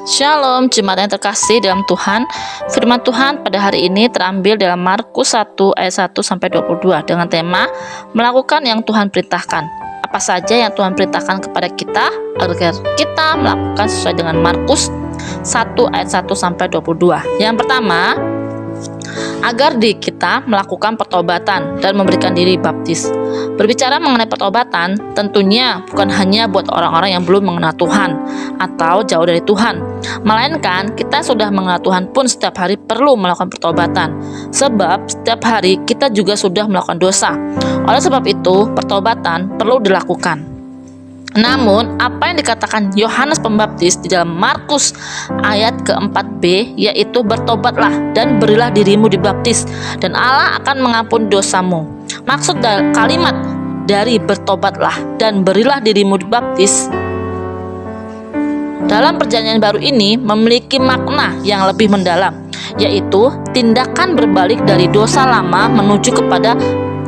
Shalom, jemaat yang terkasih dalam Tuhan. Firman Tuhan pada hari ini terambil dalam Markus 1 ayat 1 sampai 22 dengan tema melakukan yang Tuhan perintahkan. Apa saja yang Tuhan perintahkan kepada kita agar kita melakukan sesuai dengan Markus 1 ayat 1 sampai 22. Yang pertama, agar kita melakukan pertobatan dan memberikan diri baptis. Berbicara mengenai pertobatan, tentunya bukan hanya buat orang-orang yang belum mengenal Tuhan atau jauh dari Tuhan, melainkan kita sudah mengenal Tuhan pun setiap hari perlu melakukan pertobatan, sebab setiap hari kita juga sudah melakukan dosa. Oleh sebab itu, pertobatan perlu dilakukan. Namun, apa yang dikatakan Yohanes Pembaptis di dalam Markus ayat ke-4b, yaitu bertobatlah dan berilah dirimu dibaptis, dan Allah akan mengampuni dosamu. Maksud kalimat dari bertobatlah dan berilah dirimu dibaptis dalam perjanjian baru ini memiliki makna yang lebih mendalam, yaitu tindakan berbalik dari dosa lama menuju kepada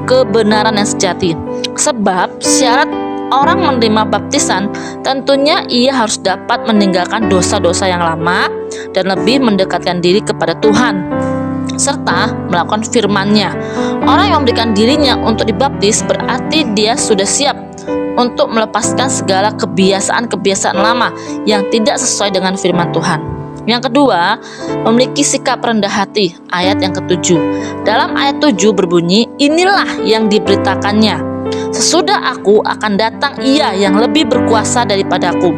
kebenaran yang sejati. Sebab syarat orang menerima baptisan tentunya ia harus dapat meninggalkan dosa-dosa yang lama dan lebih mendekatkan diri kepada Tuhan serta melakukan firman-Nya. Orang yang memberikan dirinya untuk dibaptis berarti dia sudah siap untuk melepaskan segala kebiasaan-kebiasaan lama yang tidak sesuai dengan firman Tuhan. Yang kedua, memiliki sikap rendah hati, ayat yang ke-7. Dalam ayat 7 berbunyi, inilah yang diberitakannya, sesudah aku akan datang ia yang lebih berkuasa daripadaku.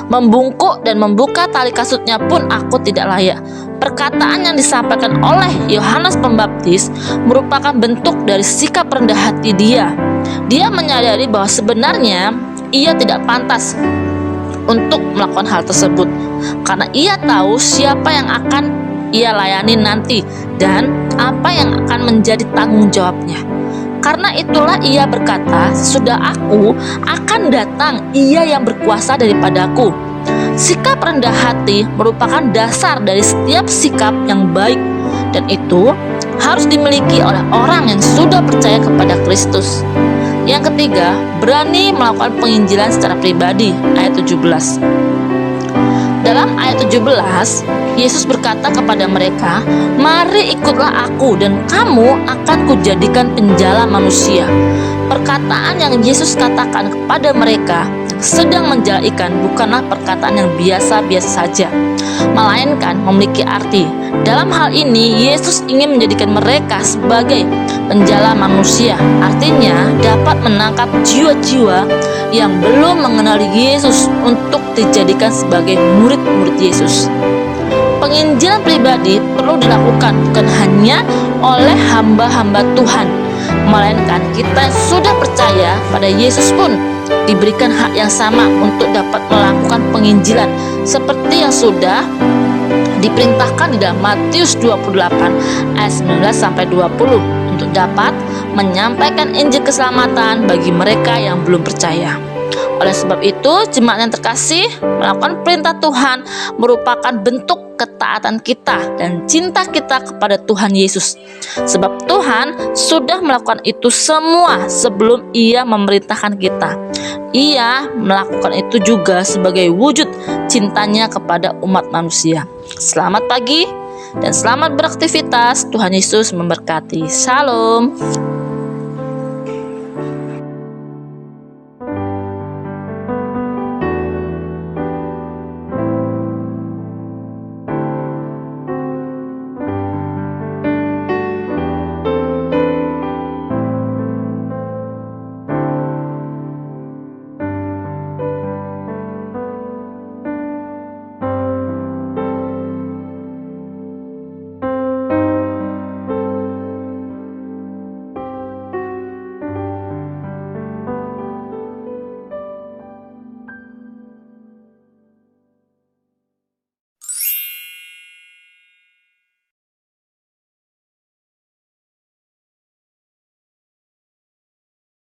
Membungkuk dan membuka tali kasutnya pun aku tidak layak. Perkataan yang disampaikan oleh Yohanes Pembaptis merupakan bentuk dari sikap rendah hati dia. Dia menyadari bahwa sebenarnya ia tidak pantas untuk melakukan hal tersebut, karena ia tahu siapa yang akan ia layani nanti dan apa yang akan menjadi tanggung jawabnya. Karena itulah ia berkata, sesudah aku akan datang ia yang berkuasa daripadaku. Sikap rendah hati merupakan dasar dari setiap sikap yang baik, dan itu harus dimiliki oleh orang yang sudah percaya kepada Kristus. Yang ketiga, berani melakukan penginjilan secara pribadi, ayat 17. Dalam ayat 17, Yesus berkata kepada mereka, mari ikutlah aku dan kamu akan kujadikan penjala manusia. Perkataan yang Yesus katakan kepada mereka sedang menjala ikan bukanlah perkataan yang biasa-biasa saja, melainkan memiliki arti. Dalam hal ini, Yesus ingin menjadikan mereka sebagai penjala manusia, artinya dapat menangkap jiwa-jiwa yang belum mengenali Yesus untuk dijadikan sebagai murid-murid Yesus. Penginjilan pribadi perlu dilakukan bukan hanya oleh hamba-hamba Tuhan, melainkan kita yang sudah percaya pada Yesus pun diberikan hak yang sama untuk dapat melakukan penginjilan seperti yang sudah diperintahkan di dalam Matius 28 ayat 19 sampai 20 untuk dapat menyampaikan Injil keselamatan bagi mereka yang belum percaya. Oleh sebab itu, jemaat yang terkasih, melakukan perintah Tuhan merupakan bentuk ketaatan kita dan cinta kita kepada Tuhan Yesus. Sebab Tuhan sudah melakukan itu semua sebelum Ia memerintahkan kita. Ia melakukan itu juga sebagai wujud cintanya kepada umat manusia. Selamat pagi dan selamat beraktivitas. Tuhan Yesus memberkati. Shalom.